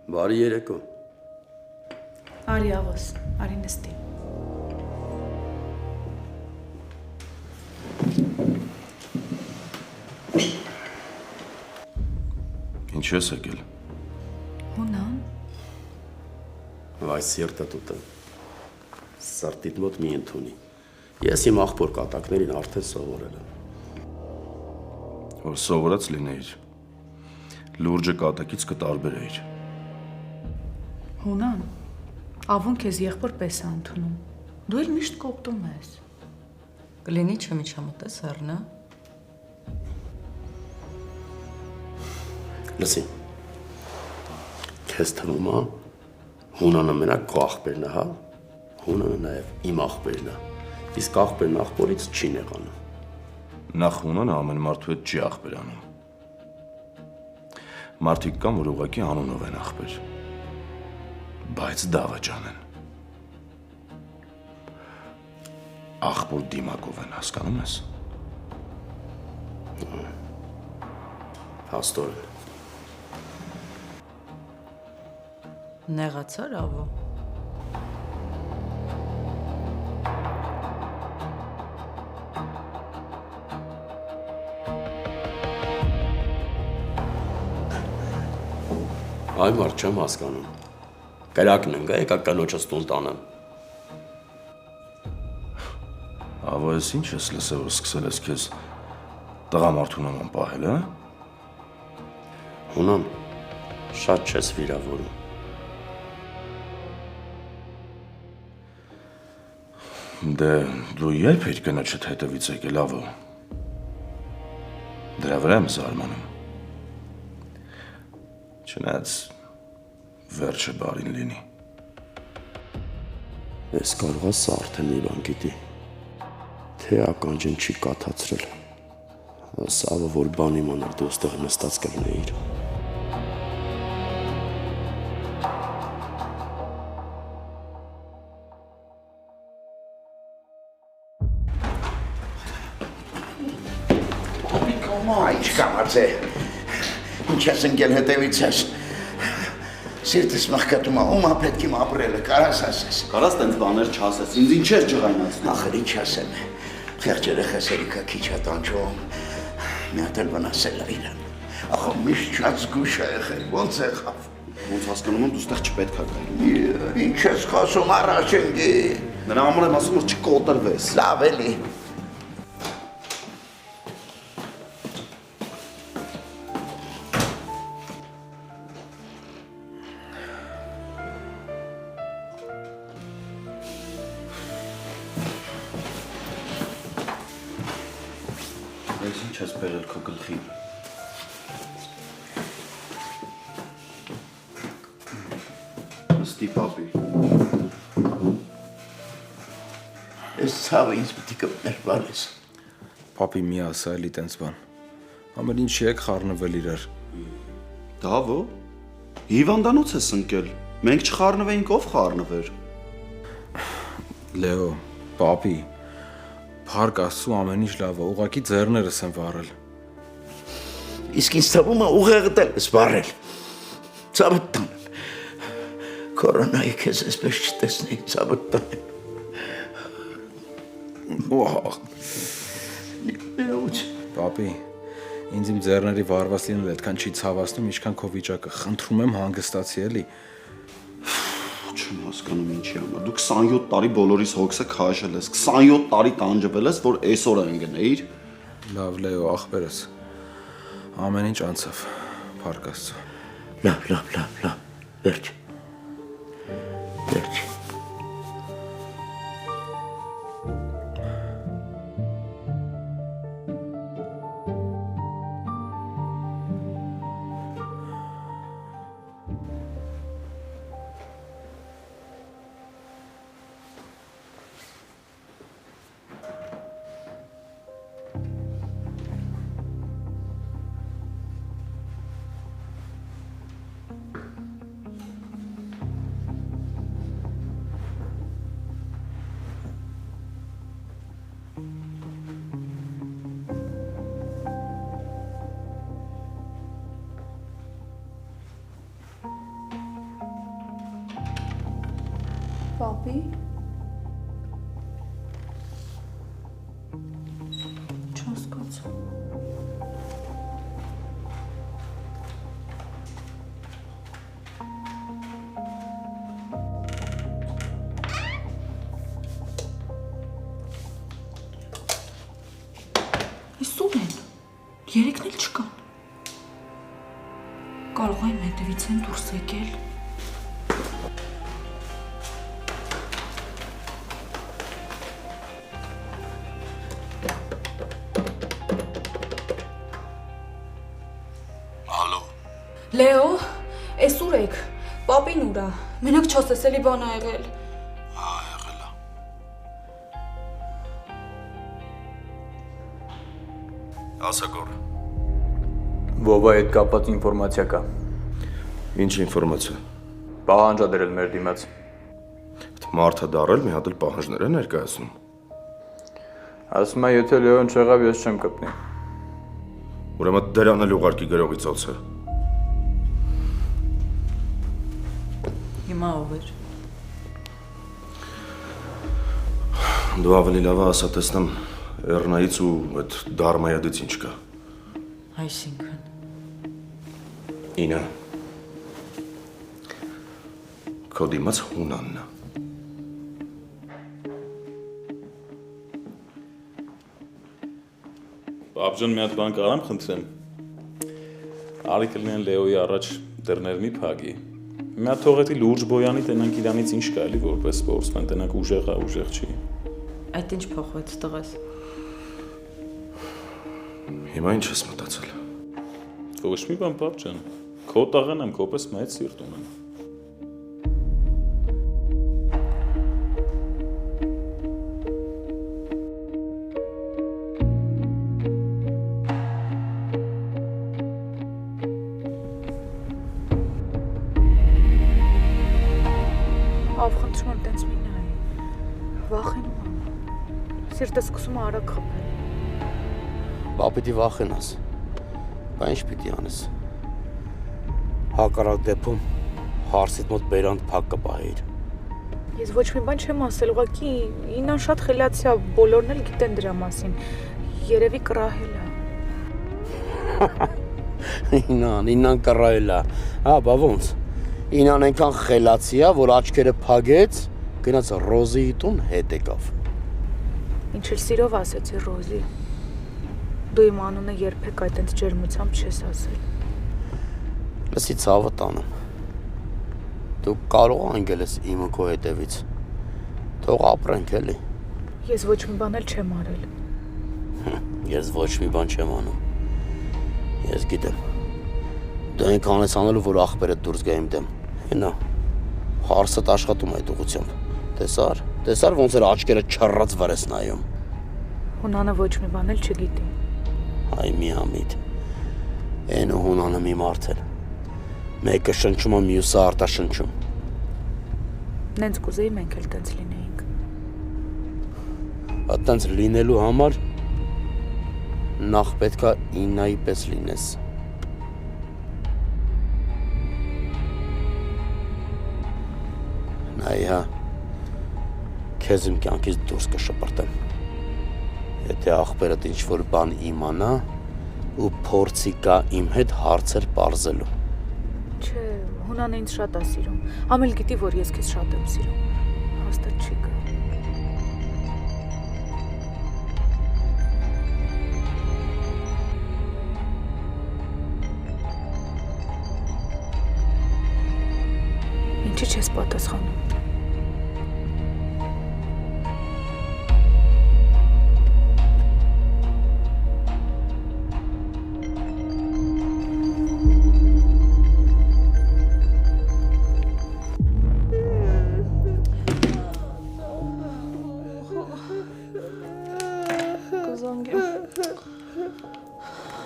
Բարի երեկո։ Արի ավոս, արի նստի։ Ինչ ես եկել։ Հունան։ Վայ սիրտը տուտը։ Սրտիդ մոտ մի ընդունի։ Ես իմ աղբոր կատակներին արդեն սովորել եմ։ Որ սովորած լինեիր, լուրջը կատակից կտարբերեիր։ Հունան, ավուն քեզ եղբոր պես է ընդունում։ Դու էլ միշտ կոպտում ես։ Կլինի չմիջամտես առնա։ Լսի։ Քեզ թվում է, Հունանը մենակ քո աղբերն է, հա։ Հունանը նաև իմ աղբերն է։ Իսկ աղբերն աղբորից չի նեղանում։ Նախ Հունանը ամեն մարդու հետ չի աղբերանում։ Մարդիկ կան, որ ուղղակի անունով են աղբեր։ Բայց դավաճան են։ Աղբոր դիմակով են, հասկանում ես։ Հաստորեն։ Նեղացար ավո։ Այ մարդ չեմ հասկանում։ Կրակն ընկա եկա կնոջս տուն տանեմ։ Ավո ես ինչ ես լսել, որ սկսել ես քեզ տղամարդու նման պահել, հա։ Հունան, շատ չես վիրավորում։ Դե դու երբ էիր կնոջդ հետևից եկել, ավո։ Դրա վրա եմ զարմանում։ Չնայած վերջը բարին լինի։ Ես կարող է սարդը մի բան գիտի, թե ականջին չի կաթացրել, ասավը, որ բան իմանար դու ստեղ նստած կլնեիր։ Ինչ կամաց է, ինչ ես ընկել հետևից ես, սիրտս մխկատում է, ում ապետք իմ ապրելը, կարաս ասես։ Կարաս տենց բաներ չասես, ինձ ինչ ես ջղայնացնում։ Ախր ինչ ասեմ, խեղճերը խեսերիքա քիչ է տանջում, մի հատ էլ վնասել է իրան, ախո միշտ չած գուշ է եղել, ոնց եղավ։ Ոնց հասկանում եմ, դու ստեղ չպետք է գայլում։ Ինչ ես խոսում առաջ ընկի։ Նրա համար եմ ասում, որ չկոտրվես։ Լավ էլի։ Ես ինչ ես բերել քո գլխին։ Նստի պապի։ Ես ցավը ինձ պիտի կպներ բալես։ Պապի մի ասա էլի տենց բան։ Ամեն ինչ եք խառնվել իրար։ Դավո։ Հիվանդանոց ես ընկել։ Մենք չխառնվեինք, ով խառնվեր։ Լեո, պապի, փառք Աստծո ամեն ինչ լավ է, ուղղակի ձեռներս եմ վառել։ Իսկ ինձ թվում է ուղեղդ էլ ես վառել։ Ցավդ տանեմ։ Կորոնայի քեզ այսպես չտեսնեի, ցավդ տանեմ։ Վահ, Նեուց։ պապի, ինձ իմ ձեռների վառված լինել այդքան չի ցավացնում, ինչքան քո վիճակը։ Խնդրում եմ հանգստացի էլի։ Չեմ հասկանում ինչի համար։ Դու 27 տարի բոլորիս հոգսը քաշել ես, 27 տարի տանջվել ես, որ այսօր ընկնեիր։ Լավ, Լեո, ախպերս։ Ամեն ինչ անցավ, փառք Աստծո։ Լավ, վերջ։ Վերջ։ Պապի։ Չհասկացա։ Իսու՞ր են։ Երեքն էլ չկան։ Կարող եմ հետևից են դուրս եկել։ Լեո, էս ուր եք, պապին ուրա, մենակ չասես էլի բան ա եղել։ Հա, եղել է։ Ասա գոր։ Վովայի հետ կապված ինֆորմացիա կա։ Ինչ ինֆորմացիա։ Պահանջ ա դրել մեր դիմաց։ Մարդը դարել մի հատ էլ պահանջներ է ներկայացնում։ Ասում է, եթե Լեոն չեղավ, ես չեմ կպնի։ Ուրեմն դրան էլ ուղարկի գրողի ծոցը։ Հիմա ով էր։ Դու ավելի լավ ասա տեսնեմ Էռնայից ու այդ Դարմայադից ինչ կա։ Այսինքն։ Ինա։ Քո դիմաց հունանն է։ Պապջան մի հատ բան կարամ խնդրեմ։ Արի կլինեն Լեոյի առաջ դռներ մի փագի։ Մի հատ թողեցի լուրջ բոյանի տենանք իրանից ինչ կա էլի որպես սպորտսմեն տենանք ուժեղ է, ուժեղ չի։ Այդ ինչ փոխվեց տղաս։ Հիմա ինչ ես մտածել։ Ոչ մի բան պապջան։ Քո տաղան եմ, քոպես մեծ սիրտ ունեմ։ Խնդրում եմ տենց մի նայ։ Վախենում եմ։ Սիրտս սկսում է արագ խփել։ Բա պիտի վախենաս։ Բա ինչ պիտի անես։ Հակառակ դեպքում հարսիդ մոտ բերանդ փակ կպահեիր։ Ես ոչ մի բան չեմ ասել, ուղղակի Ինան շատ խելացի է, բոլորն էլ գիտեն դրա մասին։ Երևի կռահել է։ Ինան կռահել է։ Հա, բա ոնց։ Ինան այնքան խելացի է, որ աչքերը փագեց, գնաց Ռոզիի տուն հետ եկավ։ Ինչ էլ սիրով ասեցի Ռոզի։ Դու իմ անունը երբեք այդպես ջերմությամբ չես ասել։ Լսի ցավը տանեմ։ Դու կարող անգել ես իմը քո հետևից։ Թող ապրենք էլի։ Ես ոչ մի բան էլ չեմ արել։ Ես ոչ մի բան չեմ անում։ Ես գիտեմ։ Դու այնքան ես անելու, որ ախպերդ դուրս գա իմ դեմ։ Հենա, հարսդ աշխատում այդ ուղղությամբ։ Տեսար ոնց էր աչքերը չռած վրես նայում։ Հունանը ոչ մի բան էլ չգիտի։ Այ մի ամիտ։ Էն ու Հունանը մի մարդ էր։ Մեկը շնչում է, մյուսը արտաշնչում։ Նենց կուզեի մենք էլ տենց լինեինք։ Այդտենց լինելու համար նախ պետք է Իննայի պես լինես։ Նայ հա, քեզ իմ կյանքից դուրս կշպրտեմ։ Եթե ախպերդ ինչ-որ բան իմանա ու փորձի կա իմ հետ հարցեր պարզելու։ Չէ, Հունանը ինձ շատ է սիրում։ Ամել գիտի, որ ես քեզ շատ եմ սիրում։ Հաստատ չի գա։ Ինչի՞ չես պատասխանում։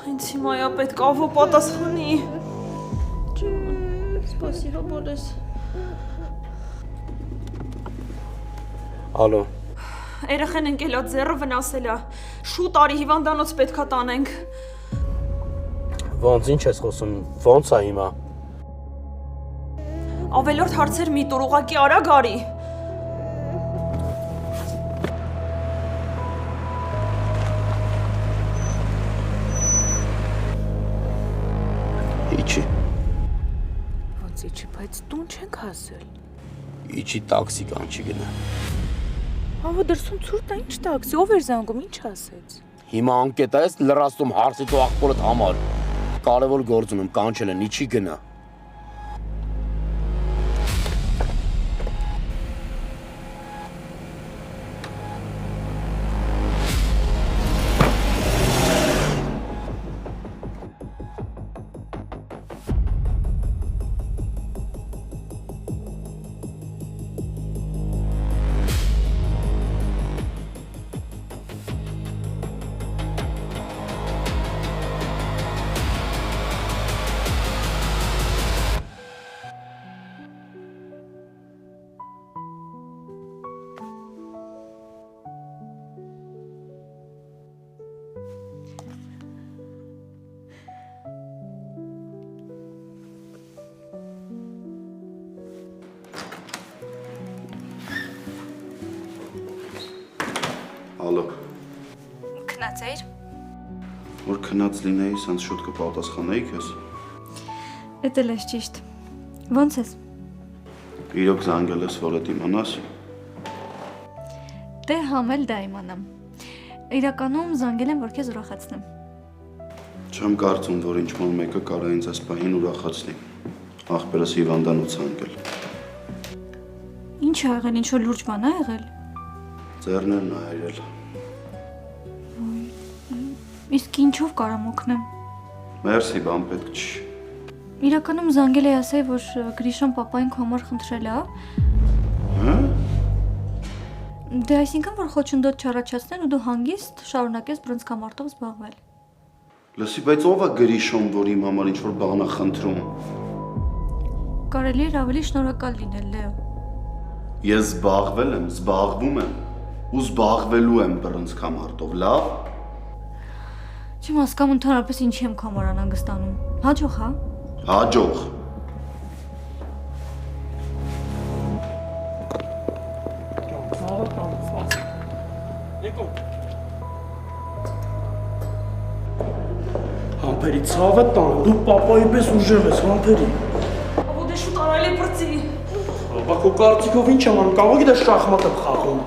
Ինձ հիմա է պետք ավո պատասխանի։ Սպասիբա բոլես։ Ալո։ Երեխեն ընկելա ձեռը վնասել է։ Շուտ արի հիվանդանոց պետքա տանենք։ Ոնց ինչ ես խոսում, ոնց է հիմա։ Ավելորդ հարցեր մի տուր ուղակի արագ արի։ իջի, բայց տուն չենք հասել։ Իջի տաքսի կանչի գնա։ Հավո դրսում ցուրտ է, ինչ տաքսի, ով էր զանգում, ինչ ասեց։ Հիմա անկետ ես լրացում հարցի ու աղբորդ համար։ Կարևոր գործ ունեմ, կանչել են, իջի գնա։ Ալո, Քնած էիր։ որ քնած լինեի, սենց շուտ կպատասխանեի քեզ։ Էդ էլ ես ճիշտ։ Ոնց ես։ Իրոք զանգել ես, որ էդ իմանաս։ Դե համել դա իմանամ։ Իրականում զանգել եմ, որ քեզ ուրախացնեմ։ Չեմ կարծում, որ ինչ-որ մեկը կարա ինձ այս պահին ուրախացնի։ Աղբերս հիվանդանոց անգել։ Ինչ ա եղել, ինչ որ լուրջ բան ա եղել։ Ձեռներն ա հայրել։ Իսկ ինչով կարամ օգնեմ։ Մերսի, բան պետք չի։ Իրականում զանգել էի ասել, որ Գրիշան պապային քո համար խնդրել է։ Հա՞։ Դե այսինքն, որ խոչընդոտ չառաջացնեն ու դու հանգիստ շարունակես բռնցքամարտով զբաղվել։ Լսի, բայց ով է Գրիշոն, որ իմ համար ինչ-որ բան է խնդրում։ Կարելի էր ավելի շնորհակալ լինել, Լեո։ Ես զբաղվել եմ, զբաղվում եմ ու զբաղվելու եմ բռնցքամարտով, լավ։ Չեմ հասկանում ընդհանրապես ինչի եմ քո համար անհանգստանում։ Հաջող, հա։ Հաջող։ Համբերի ցավը տան, դու պապայի պես ուժեղ ես, համբերի։ Ահա դե շուտ արալի բրծի։ Բա քո կարծիքով ինչ եմ անում, կարող ես շախմատ եմ խաղում։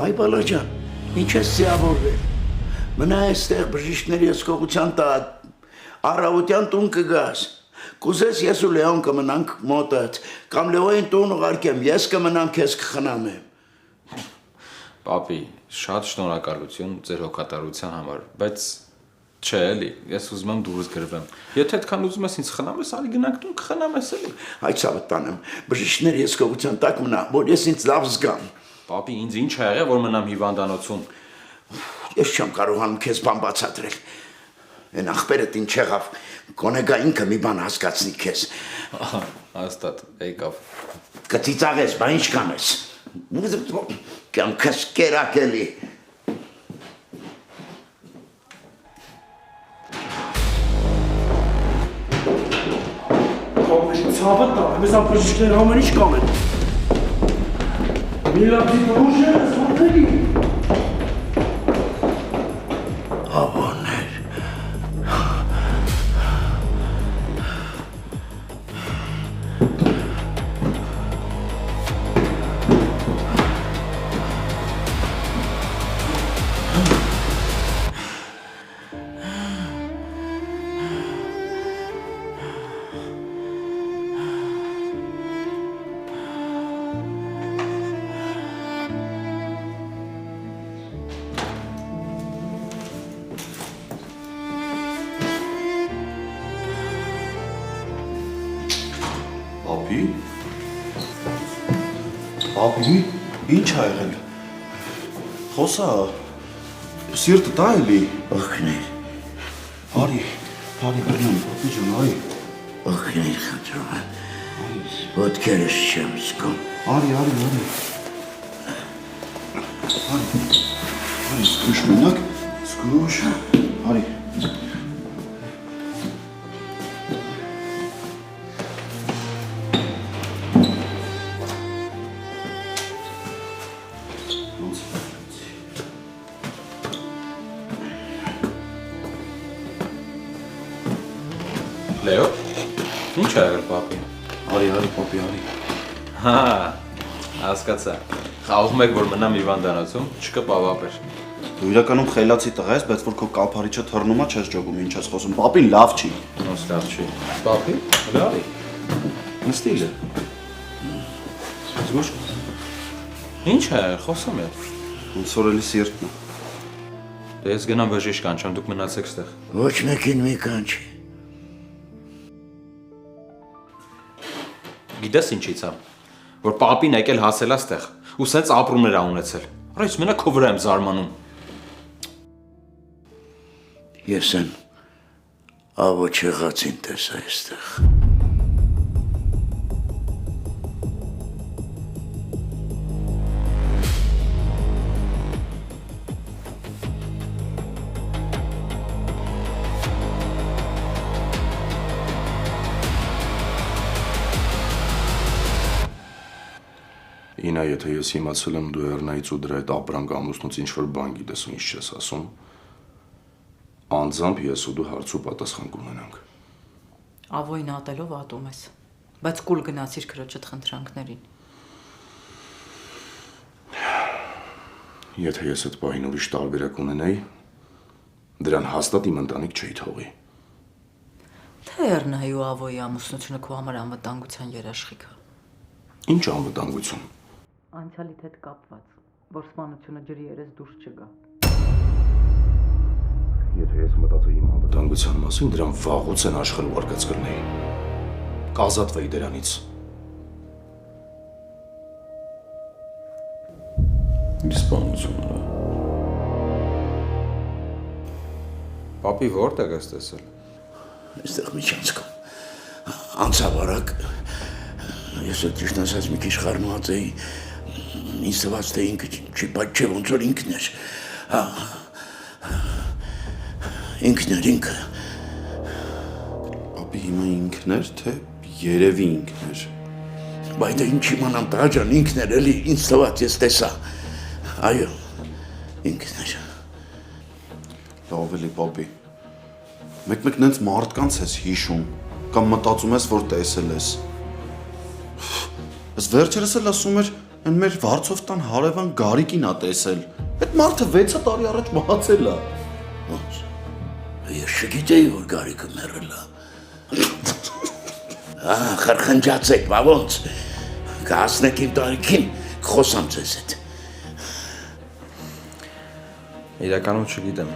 Այ բալաջան, ինչ ես զիավորվել։ Մնա այստեղ բժիշկների հսկողության տակ, առավոտյան տուն կգաս։ Կուզես ես ու Լեոն կմնանք մոտդ, կամ Լեոյին տուն ուղարկեմ, ես կմնամ քեզ կխնամեմ։ Պապի, շատ շնորհակալություն ձեր հոգատարության համար, բայց չէ էլի, ես ուզում եմ դուրս գրվեմ։ Եթե այդքան ուզում ես ինձ խնամես, արի գնանք տուն կխնամես էլի։ Այդ ցավը տանեմ, բժիշկների հսկողության տակ մնա, որ ես ինձ լավ զգամ։ Պապի, ինձ ինչ ա եղել, որ մնամ հիվանդանոցում։ Ես չեմ կարողանում քեզ բան բացատրել։ Այն ախպերդ ինչ եղավ, գոնե գա ինքը մի բան հասկացնի քեզ։ Հաստատ, եկավ։ Կծիծաղես, բա ինչ կանես։ Կյանքս կերակելի։ Համբերի ցավը տան, մեզ բժիշկները ամեն ինչ կանեն։ Մի լավ դիպ ուժեղ ես, համբերի։ Ավոներ։ Պապի։ Պապի, ինչ ա եղել։ Խոսա, սիրտը տա էլի։ Օգներ, Արի, բրնամ, պապի ջան, արի։ օգներ խնդրում եմ։ Ոտքերս չեմ զգում։ Արի։ Արի, սկուշ մենակ, սկուշ, արի։ Լեո, ի՞նչ ա եղել պապին։ Արի, պապի, արի։ Հա, հասկացա։ Խաղում եք, որ մնամ հիվանդանոցում, չկպավապեր։ Դու իրականում խելացի տղա ես, բայց որ քո կափարիչը թռնում է, չես ջոգում, ինչ ես խոսում։ Պապին լավ չի։ Ոնց լավ չի։ Պապի, լավ է։ Նստի լը։ Զգուշ։ Ինչ ա եղել, խոսում եմ։ Ոնց որ էլի սիրտն է։ Դե ես գնամ բժիշկ կանչեմ, դուք մնացեք ստեղ։ Ոչ մեկին մի կանչի։ Գիտես ինչից է, որ պապին եկել հասել է ստեղ, ու սենց ապրումներ ա ունեցել։ Ռայց մենակ քո վրա եմ զարմանում։ Ես են ավո չեղածին տեսա այստեղ։ Ինա, եթե ես իմացել եմ դու Էռնայից ու դրա այդ ապրանք ամուսնուց ինչ-որ բան գիտես ու ինչ չես ասում, անձամբ ես ու դու հարց ու պատասխան կունենանք։ Ավոյին ատելով ատում ես, բայց կուլ գնացիր քրոջդ խնդրանքներին։ Եթե ես այդ պահին ուրիշ տարբերակ ունենայի, դրան հաստատ իմ ընտանիք չէի թողի։ Թե Էռնայի ու Ավոյի ամուսնությունը քո համար անվտանգության երաշխիք է։ Ինչ անվտանգություն։ Անցյալիդ հետ կապված, որ սպանությունը ջրի երես դուրս չգա։ Եթե ես մտածեի իմ անվտանգության մասին, դրան վաղուց են աշխարհ ուղարկած կլինեի։ Կազատվեի դրանից։ Իսպանությունը։ Պապի որտեղ ես տեսել։ Այստեղ միջանցքում անցավարակ ես էլ ճիշտ ասած մի քիչ խառնված էի ինձ թվաց թե ինքը չի բայց չէ ոնց որ ինքն էր ինքը Պապի հիմա ինքն էր, թե երևի ինքն էր։ բայց ինչ իմանամ տղա ջան ինքն էր էլի ինձ թվաց ես տեսա այո ինքն էր Լավ էլի պապի։ Մեկ-մեկ նենց մարդկանց ես հիշում, կամ մտածում ես, որ տեսել ես։ Ես վերջերս էլ ասում էր, այն մեր Վարդսովտան հարևան Գարիկին ա տեսել։ Այդ մարդը 6 տարի առաջ մահացել է։ Ոնց։ Ես չգիտեի, որ Գարիկը մեռել է։ Խրխնջացեք, բա ոնց։ Կհասնեք իմ տարիքին, կխոսամ ձեզ հետ։ Իրականում չգիտեմ,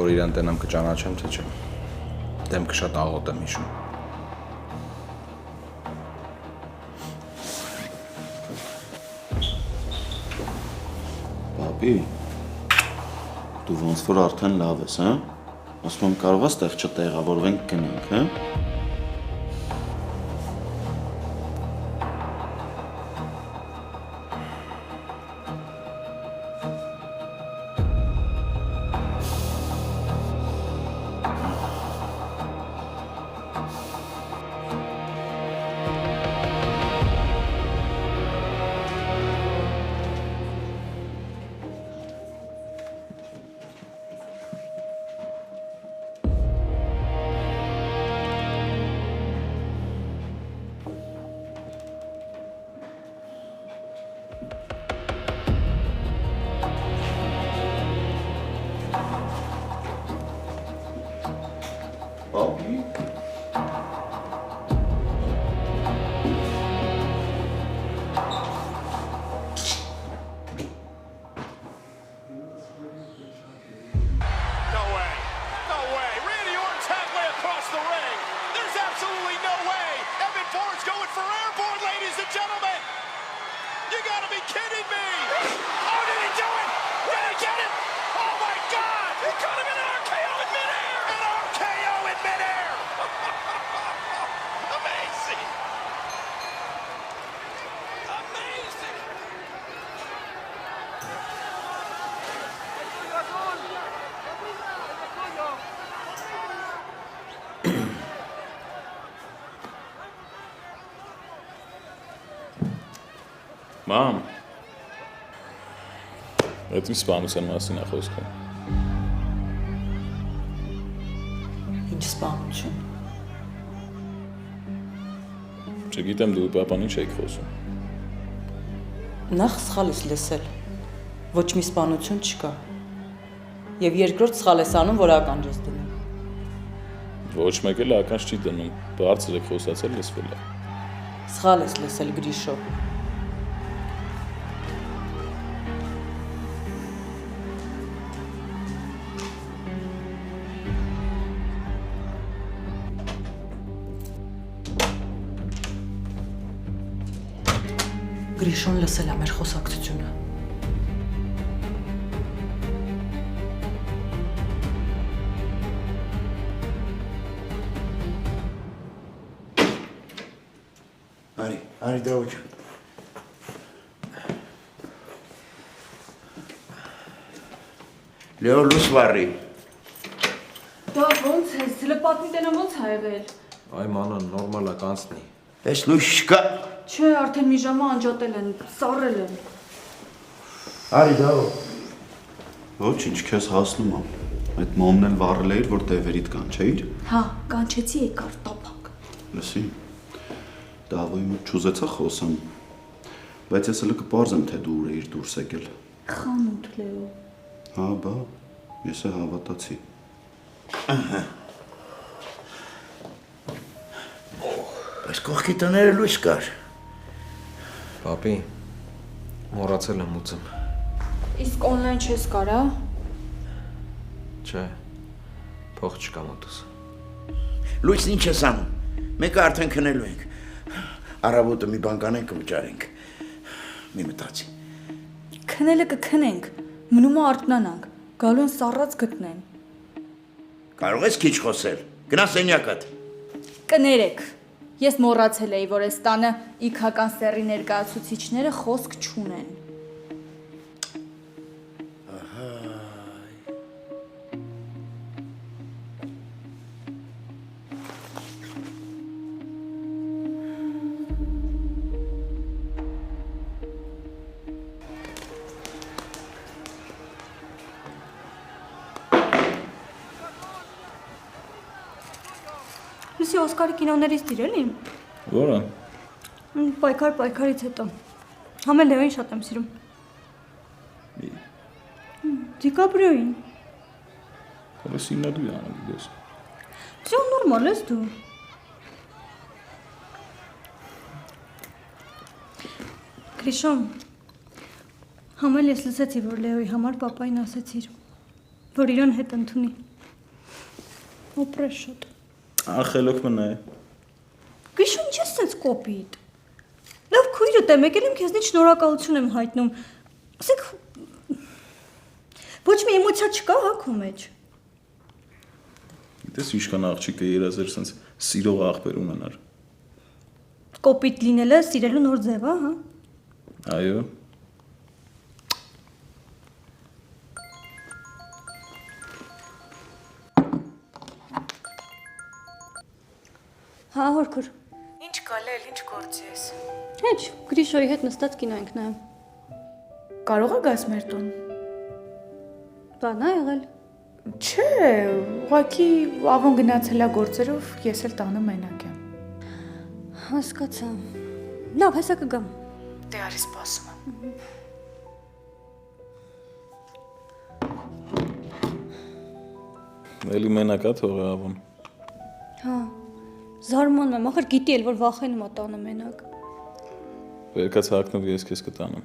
որ իրան տենամ կճանաչեմ, թե չէ։ Դեմքը շատ աղոտ եմ հիշում։ Պապի, դու ոնց որ արդեն լավ ես, հա? Ասում եմ կարող ես տեղ չտեղավորվենք գնանք, հա? Մամ, այդ իսպանության մասին է խոսքը։ Ինչ սպանություն։ Չգիտեմ դու պապան ինչ եք խոսում։ Նախ սխալ ես լսել։ Ոչ մի սպանություն չկա։ Եվ երկրորդ սխալ ես անում, որ ականջ ես դնում։ Ոչ մեկ էլ ականջ չի դնում, բարձր եք խոսացել լսվել է։ Սխալ ես լսել Գրիշո։ Գրիշոն լսել է մեր խոսակցությունը։ Արի Դավոթ ջան։ Լեո լույս վառի։ Դա ոնց է, զլպատնի տենը ոնց ա եղել։ Այ մանան նորմալ է կանցնի։ Էս լույս չկա։ Չէ, արդեն մի ժամը անջատել են, սառել են։ Արի Դավոթ։ Ոչինչ, քեզ հասնում եմ։ Այդ մոմն էլ վառել էր, որ դևերիդ կանչեիր։ Հա, կանչեցի եկար տապակ։ Լսի։ Դավոյի մոտ չուզեցա խոսամ, բայց ես էլ կպարզեմ, թե դու ուր էիր դուրս եկել։ Խանութ Լեո։ Հա, բա, ես է հավատացի։ Բայց կողքի տները լույս կար։ Պապի, մոռացել եմ ուծեմ։ Իսկ օնլայն չես կարա։ Չէ, փող չկա մոտս։ Լույսն ինչ ես անում։ Մեկը արդեն քնելու ենք։ Առավոտը մի բան կանենք վճարենք։ Մի մտածի։ Քնելը կքնենք, մնում է արթնանանք, գալու են սառած գտնեն։ Կարող ես քիչ խոսել։ Գնա սենյակդ։ Կներեք։ Ես մոռացել էի, որ այս տանը իքական սեռի ներկայացուցիչները խոսք չունեն։ Լուսի Օսկարի կինոներից դիրել եմ։ Որը։ Պայքարից հետո։ Համել Լեոին շատ եմ սիրում։ Դիկապրիոին։ Հələ սինադու անը գիտես։ Ձյո նորմալ ես դու։ Գրիշոն, համել ես լսեցի, որ Լեոյի համար պապային ասեցիր, որ իրան հետ ընդունի։ Օպրես շատ։ Ախելոք մնա է։ Գրիշոն, ինչ ես սենց կոպիտ։ Լավ քույրդ եմ, եկել եմ քեզնից շնորհակալություն եմ հայտնում։ Ասենք ոչ մի էմոցիա չկա հա քո մեջ։ Գիտես ինչքան աղջիկ է երազեր սենց սիրող աղբեր ունենար։ Կոպիտ լինելը սիրելու նոր ձև է, հա։ Այո։ Հա, հորքուր։ Ինչ կալել, ինչ գործ ես։ Հեչ, Գրիշոյի հետ նստած կինո ենք նայում։ Կարող է գաս մեր տուն։ Բան ա եղել։ Չէ, ուղղակի ավոն գնացել է գործերով, ես էլ տանը մենակ եմ։ Հասկացա։ Լավ, հեսա կգամ։ Դե արի սպասում եմ։ Էլի մենակ է թողը ավոն։ Հա։ Զարմանում եմ, ախր գիտի էլ որ վախենում ա տանը մենակ։ Վերկաց հակնով ես քեզ կտանեմ։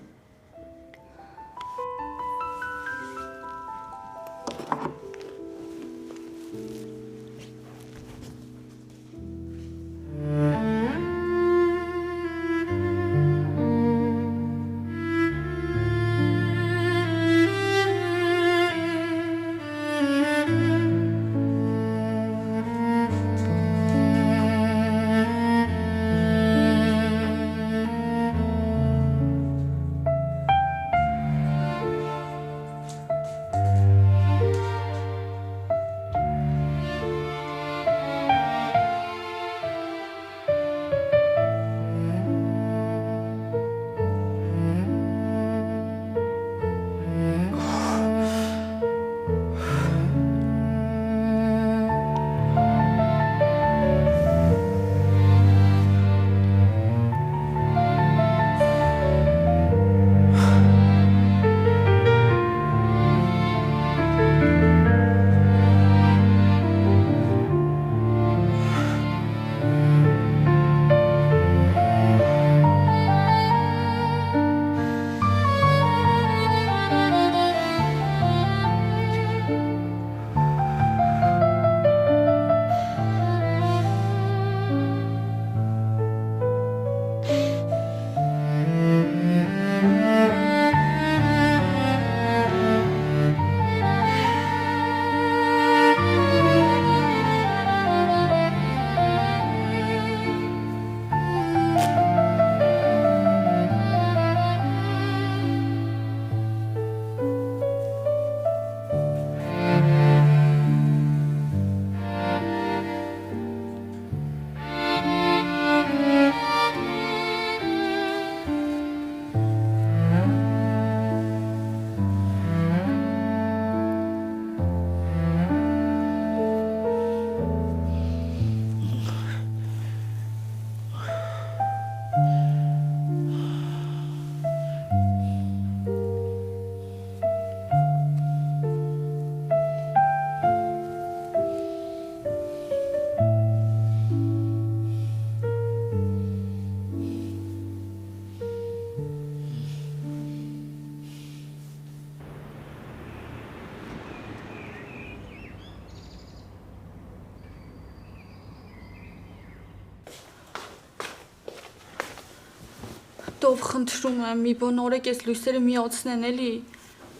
Աստով խնդրում եմ, մի բան օրեք այս լույսերը միացնեն էլի։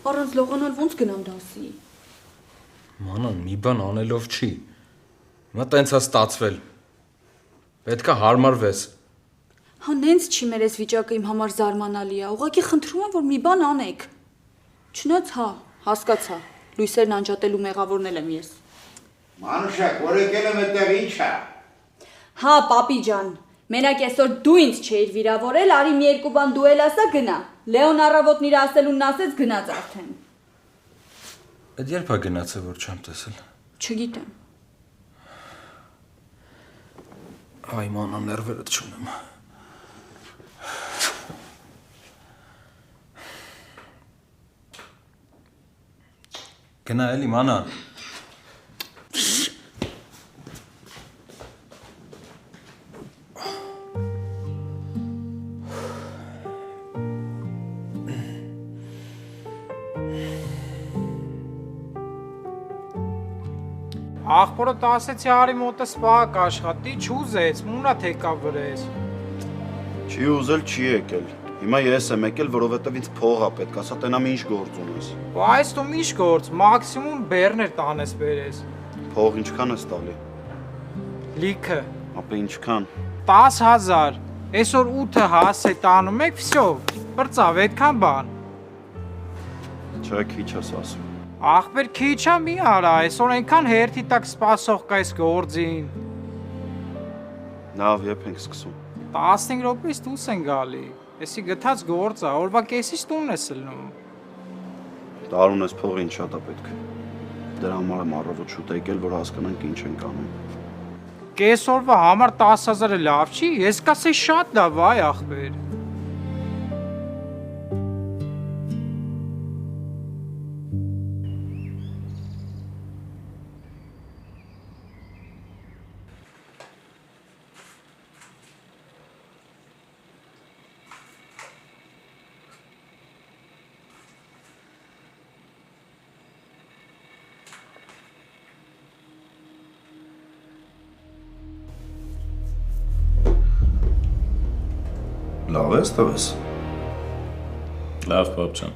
Առանց լողանալ ոնց գնամ դասի։ Մանան, մի բան անելով չի։ Հիմա տենց է ստացվել։ Պետքա հարմարվես։ Հա նենց չի մեր այս վիճակը իմ համար զարմանալի է։ Ուղղակի խնդրում եմ, որ մի բան անեք։ Չնայած հա, հասկացա։ Լույսերն անջատելու մեղավորն եմ ես։ Մանուշակ, որ եկել եմ այդտեղ ինչ է։ Հա, պապի ջան, մենակ այսօր դու ինձ չէիր վիրավորել, արի մի երկու բան դու էլ ասա գնա։ Լեոն առավոտն իր ասելուն ասեց գնաց արդեն։ Այդ երբ է գնացել, որ չեմ տեսել։ Չգիտեմ։ Այ մանա, ներվերդ չունեմ։ Գնա էլի, մանա։ Աղբորը տասեցի արի մոտը սպահակ աշխատի, չուզեց, մունա թեկա վրես։ Չի ուզել, չի եկել։ Հիմա ես եմ եկել, որովհետև ինձ փող է պետք, ասա տենամ ինչ գործ ունես։ Ու այս դու ինչ գործ, մաքսիմում բերներ տանես բերես։ Փող ինչքան ես տալի։ Լիքը։ Ապա ինչքան։ 10,000, այսօր 8-ը հասե տանում եք, վсё, բրծավ, այդքան բան։ Չէ, քիչ ես ասում։ Աղբեր քիչ է մի արա, այսօր այնքան հերթի տակ սպասող կա այս գործին։ Լավ, երբ ենք սկսում։ 15 րոպեից դուրս են գալի։ Էսի գթած գործ է, օրվա կեսից տունն ես լնում։ Տարուն ես փողին շատ է պետք։ Դրա համար եմ առավոտ շուտ եկել, որ հասկանանք ինչ ենք անում։ Կես օրվա համար 10,000-ը լավ չի, ես կասեի շատ լավ, այ աղբեր։ Լավ ես տվես։ Լավ, պապ ջան։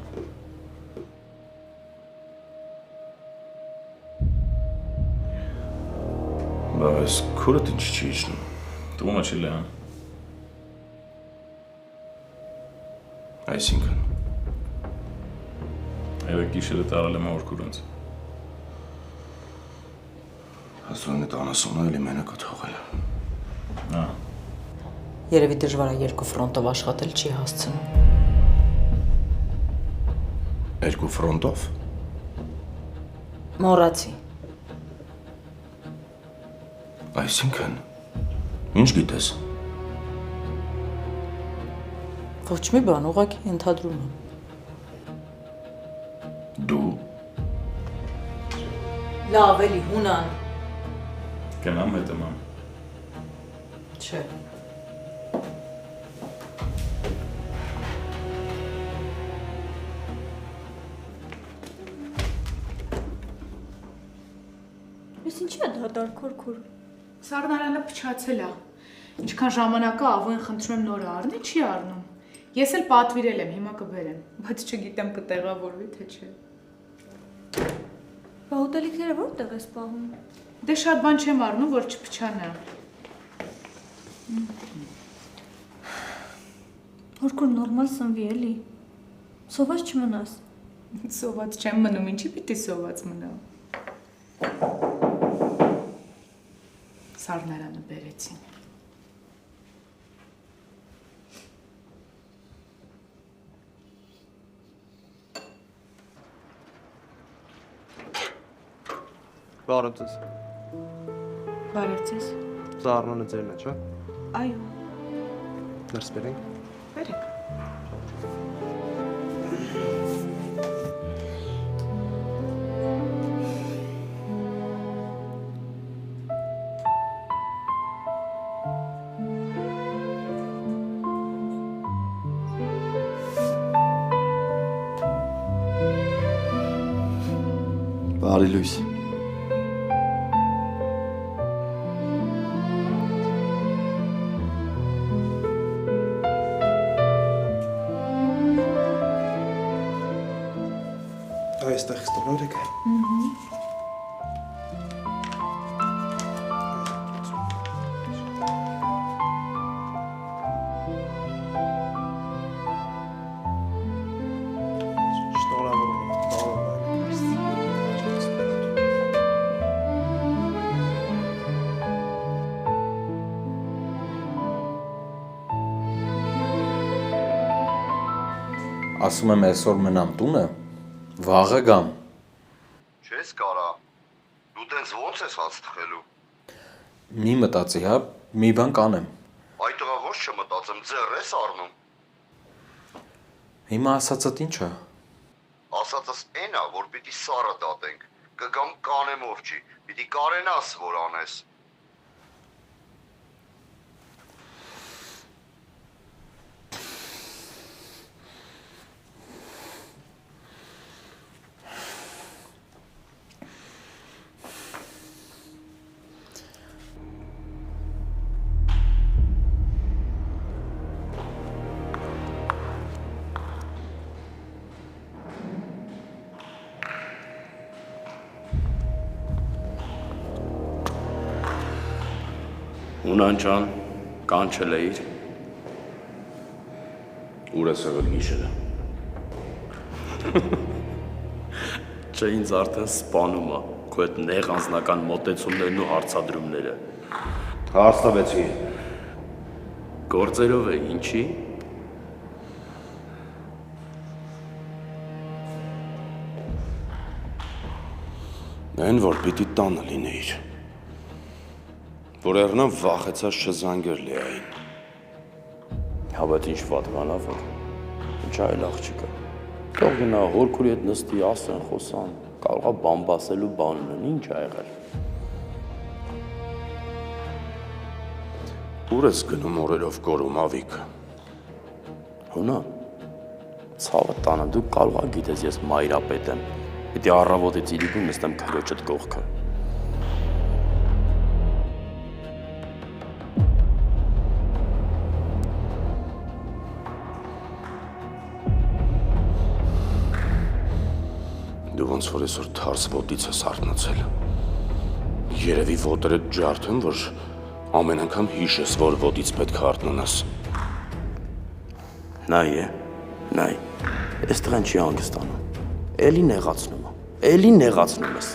Բայց քուրդ ինչ չի իջնում։ Տումը չի Լեոն։ Այսինքն։ Այո, գիշերը տարել եմ օրքուրոնց։ Հասուն է տանասոնը էլի մենակը թողել։ Հա։ Երևի դժվար է երկու ֆրոնտով աշխատել, չի հասցնում։ Երկու ֆրոնտով։ Մոռացի։ Այսինքն, ինչ գիտես։ Ոչ մի բան, ուղղակի ենթադրում եմ։ Դու։ Լավ էլի, հունան։ Գնամ հետևամ։ Չէ։ Ես ինչի՞ է դադար քորքոր։ Սառնարանը փչացել է։ Ինչքան ժամանակ է ավոյն խնդրում եմ նորը առնի, չի առնում։ Ես էլ պատվիրել եմ, հիմա կբերեմ, բայց չգիտեմ կտեղավորվի թե չէ։ Բա ուտելիքները որտեղ ես պահում։ Դե շատ բան չեմ առնում, որ չփչանա։ Քորքոր նորմալ սնվի էլի։ Սոված չմնաս։ Սոված չեմ մնում, ինչի պիտի սոված մնամ։ Սառնարանը բերեցին։ Բարև ձեզ։ Բարև ձեզ։ Զարնանը ձերն է, չէ՞։ Այո, Ներս բերենք։ բերեք։ Բարի լույս։ այստեղ ստորորը կա։ Ասում եմ այսօր մնամ տունը, վաղը գամ։ Չես կարա։ Դու տենց ո՞նց ես հաց թխելու։ Մի մտածի, հա, մի բան կանեմ։ Այդ տղա ոչ չմտածեմ, ձեռ ես առնում։ Հիմա ասածդ ի՞նչ է։ Ասածս էն է, որ պիտի սառը դատենք։ Կգամ կանեմ որջի, պիտի կարենաս, որ անես։ Հունան ջան, կանչել էիր։ Ուր ես եղել գիշերը։ Չէ, ինձ արդեն սպանում է, քո այդ նեղ անձնական մոտեցումներն ու հարցադրումները։ Հաստավեցի։ Գործերով է, ինչի։ Այն որ պիտի տանը լինեիր։ Որ Էռնան վախեցած չզանգեր Լեային։ Հա, բայց ինչ վատ կանավ որ։ Ինչ այլ աղջիկը։ Թող գնա հորքուրի հետ նստի, ասեն, խոսան, կարողա բամբասելու բան ունեն, ինչ ա եղել։ Ուր ես գնում օրերով գորում ավիկ։ Հունա, ցավը տանը, դու կարողա գիտես ես մայրապետ եմ։ Պիտի առավոտից իրիկում նստեմ քրոջդ կողքը։ Դու ոնց որ այսօր թարս ոտից ես արթնացել։ Երևի ոտերդ ջարդ են, որ ամեն անգամ հիշես, որ ոտից պետք է արթնանաս։ Նայ է, նայ, այս տղան չի հանգստանում, էլի նեղացնում է, էլի նեղացնում ես։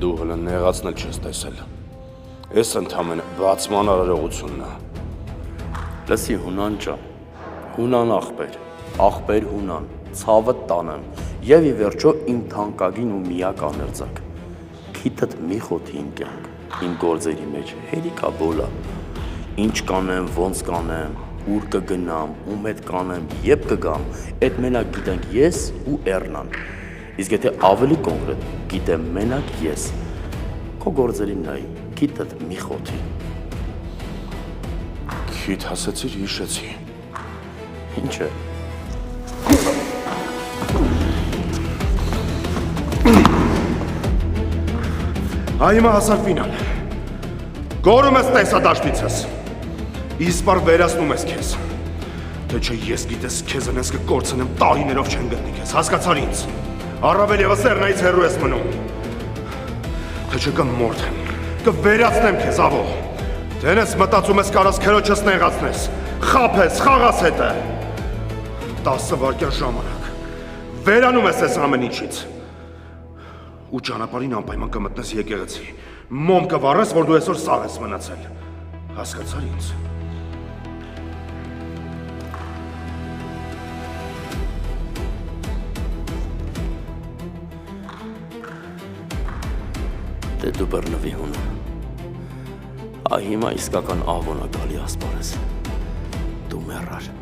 Դու հլը նեղացնել չես տեսել։ Այս ընդամենը բացման արարողությունն է։ Լսի Հունան ջան, Հունան աղբեր Հունան, ցավը տանեմ, եւ ի վերջո իմ թանկագին ու միակ աներձակ։ Քիթդ մի խոթի իմ կյանք, իմ գործերի մեջ հերիքա բոլա։ Ինչ կանեմ, ոնց կանեմ, ուր կգնամ, ում հետ կանեմ, երբ կգամ, այդ մենակ գիտենք ես ու Էռնան։ Իսկ եթե ավելի կոնկրետ, գիտեմ մենակ ես։ Քո գործերին նայ, քիթդ մի խոթի։ Քիթ հասեցիր, հիշեցի։ Ինչ է։ Այմա հասար ֆինալ։ Գորում ես տեսադաշտիցս։ Իսպար վերացնում ես քեզ։ Թե չէ ես գիտես քեզ ընես կկործնեմ տարիներով չեն գտնի քեզ, հասկացար ինձ։ Առավել ևս Էռնայից հեռու ես մնում։ Թե չէ կմորթ եմ, կվերացնեմ քեզ ավո։ Դենես մտածում ես կարաս քրոջս նեղացնես, խափես, խաղաս հետը։ 10 վայրկյան ժամանակ։ Վերանում ես այս ամեն ինչից։ Ու ճանապարհին անպայման կմտնես եկեղեցի։ Մոմ կվառես, որ դու այսօր սաղ ես մնացել։ Հասկացար ինձ։ Դե դու բռնվի Հունան։ Այ հիմա իսկական աղոն է գալի ասպարես։ Դու մեռար։